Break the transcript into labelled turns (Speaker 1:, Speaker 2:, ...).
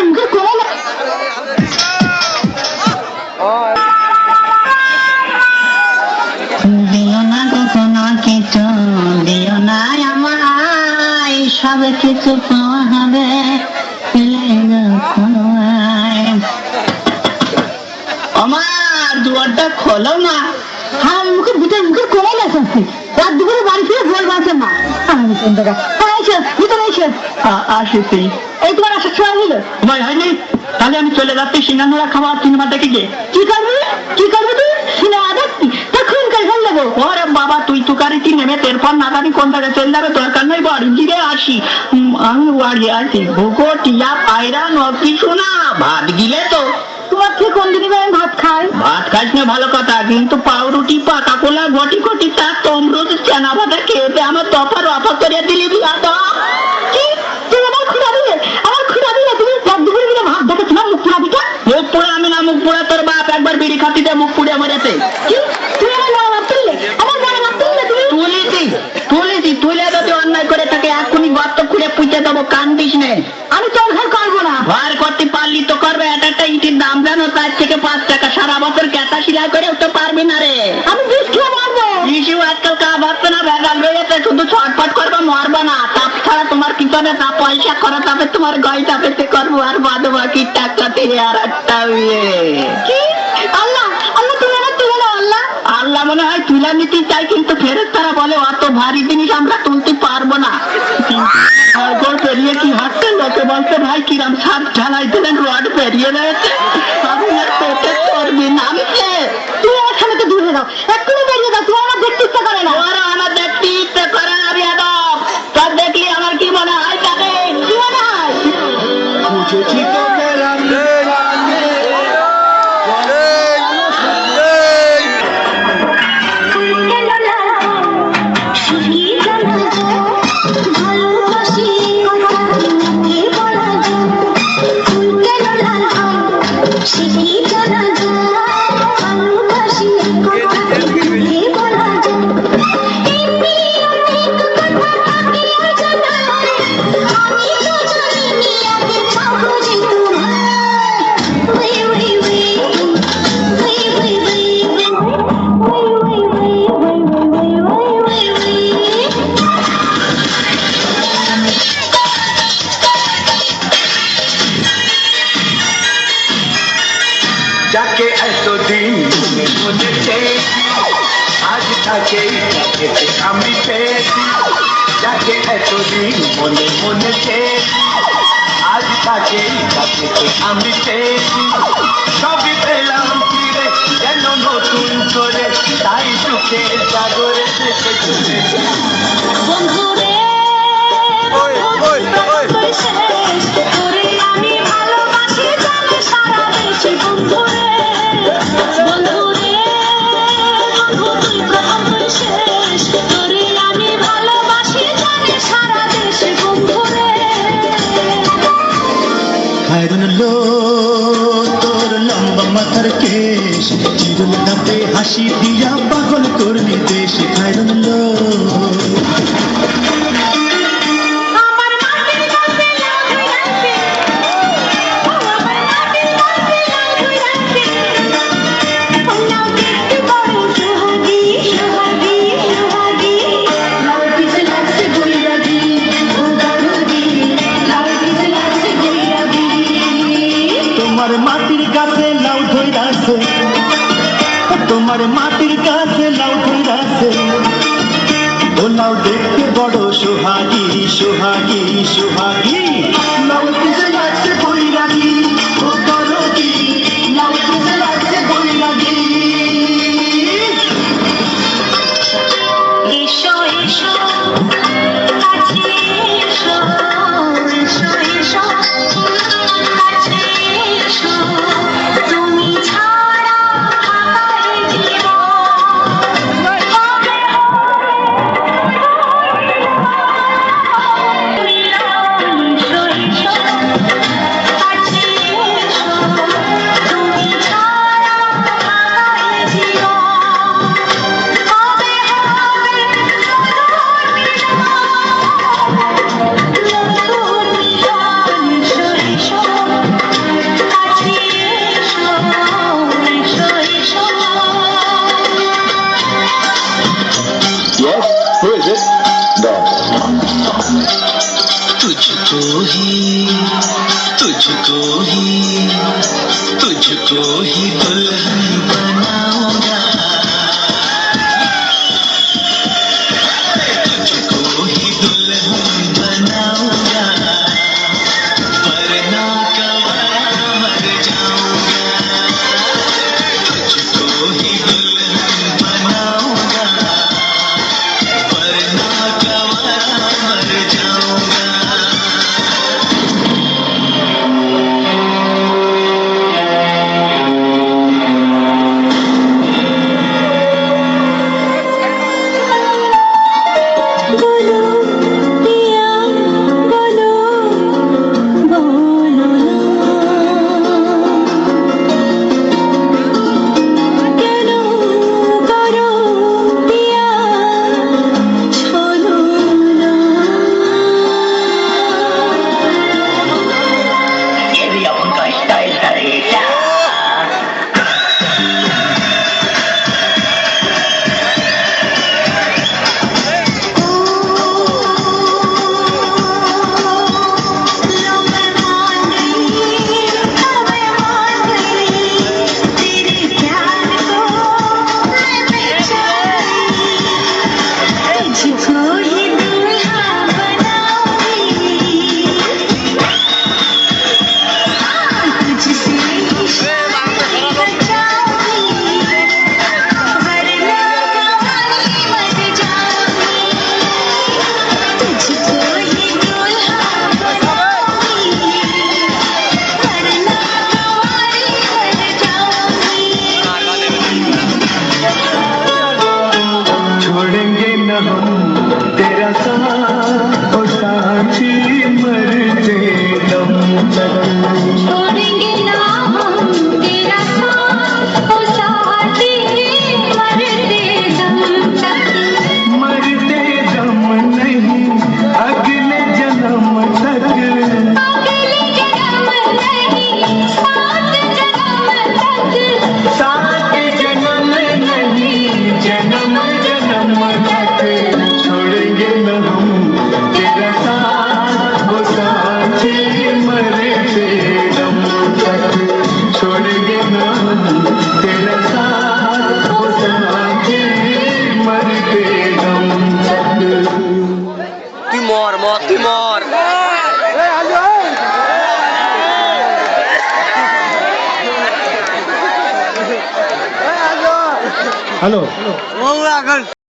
Speaker 1: মুখের কোলে দিও না কখনো কিছু, দিও না আমায়, সব কিছু পাওয়া হবে আমার দুয়ারটা খোলো না। হ্যাঁ মুখে ভিতরে মুখের কোলে লেখাচ্ছি, রাত দুপুরে বাড়ি ফিরে ভোর বাঁচে না। ভিতরে এসে আসিছি। এই তোমার আসার সময় হলো ভাই হয়নি? তাহলে আমি চলে যাচ্ছি সিঙ্গানোরা খাওয়া সিনেমা দেখে গিয়ে। কি করবি কি করবি তুই? সিনেমা দেখবি? তখন কাল ফেল দেবো। ওরে বাবা তুই তুকারিটি নেমে এরপর না জানি কোন জায়গায় চলে যাবে, দরকার নেই বাড়ি গিয়ে আসি। আমি বাড়ি আসি ভোগো টিয়া পায়রা কিছু না, ভাত গিলে তো তোমার ঠিক কোন দিনই ভাত খাই। ভাত খাইস না ভালো কথা, কিন্তু পাউরুটি পাকা কোলা ঘটি ঘটি তার তমরুদ চেনা ভাতা খেয়েতে আমার তফার অফা করে দিলি বিয়া তো কি? তুই আমার খুঁড়া দিলে, আমার খুঁড়া দিলে তুমি রাত দুপুরে দিলে ভাত দেখেছ না? মুখ পোড়া দিটা মুখ পোড়া আমি না, মুখ পোড়া তোর বাপ একবার বিড়ি খাতি দিয়ে মুখ পুড়ে মরেছে। কি তুই আমার গায়ে হাত তুললে? আমার গায়ে হাত তুললে তুমি? তুলেছি তুলেছি, তুলে যদি অন্যায় করে থাকে এখনই গর্ত খুঁড়ে পুঁতে দেবো, কান্দিস নে। আমি তোর ঘর করবো না। ঘর করতে পারলি তো করবে, একটা ইটের দাম জানো 4 থেকে 5 টাকা, সারা বছর কেতা সিলাই করে তো পারবি না রে। আমি বিষ খেয়ে মারবো। ইস্যু আজকাল কা ভাবছে না, ভেজাল রয়েছে, শুধু ছটফট করবো মরবো না। তাপ ছাড়া তোমার পিছনে তা পয়সা খরচ হবে, তোমার গয় চাপেতে করবো আর বাদ বাকি টাকা দিয়ে আর একটা বিয়ে। কি আল্লাহ আল্লাহ তুলে না তুলে না আল্লাহ আল্লাহ মনে হয় তুলে নিতে চাই, কিন্তু ফেরেশতারা বলে অত ভারী জিনিস আমরা তুলতে পারবো না। ঘর পেরিয়ে কি হাঁটতে লোকে বলতে ভাই কিরাম সাত ঢালাই দিলেন, রড পেরিয়ে রয়েছে। আমি আর পেটে চর্বি নামছে। তুই আমার সামনে তো দূরে যাও, এক্ষুনি বেরিয়ে যাও, তুই আমার দেখতে ইচ্ছা করে না। ওরা আমার দেখতে ইচ্ছে করে না বিয়াদব, তার দেখলি আমার কি মনে হয়? তাকে কি মনে হয়? বুঝেছি তো যাকে এতদিন মনে চেয়েছি আজ তাকে আমি পেয়েছি। যাকে এতদিন মনে মনে চেয়েছি আজ তাকে আমি পেয়েছি। সবই পেলাম ফিরে যেন নতুন করে, তাই সুখে জাগরে থেকে চলেছি। বন্ধুরে আমি ভালোবাসি জানে সারা দেশে। বন্ধুরে বন্ধুরে বন্ধু তুই প্রথম শেষ, তোরে আমি ভালোবাসি জানে সারা দেশে। বন্ধুরে খায়রুন লো তোর লম্বা মাথার কেশ, চিরুল দাঁতে হাসি দিয়া পাগল করলি দেশ। খায়রুন লো তোমার মাটির কাছে লাউ ধইরাছে, ও লাউ দেখতে বড় সোহাগী সোহাগী সোহাগী। লাউ পিছে লাগছে বৈরাগী, ও করগী লাউ পিছে লাগছে বৈরাগী। এসো এসো কাছে এসো, এসো এসো কাছে এসো, তুমি ছাড়া
Speaker 2: तुझको ही दुल्हन बनाऊंगा, तुझको ही दुल्हन बनाऊंगा, वरना कवारा मर जाऊंगा। तुझको ही दुल्हन बनाऊंगा, वरना कवारा मर जाऊंगा।
Speaker 3: छोड़ेंगे न हम तेरा साथ, ओ साथी मरते दम तक।
Speaker 4: छोड़ेंगे ना हम तेरा साथ, ओ साथी मरते दम तक।
Speaker 3: मरते दम नहीं, अगले जन्म तक।
Speaker 4: अगले जन्म नहीं, सात जन्म तक।
Speaker 3: सात जन्म नहीं, जन्म जन्म तक। छोड़ेंगे न हम तेरा साथ, ओ साथी मरते दम तक। छोड़ेंगे न हम तेरा साथ, ओ साथी मरते दम तक।
Speaker 5: Timor, mo Timor.
Speaker 3: Hello
Speaker 5: Mau agak.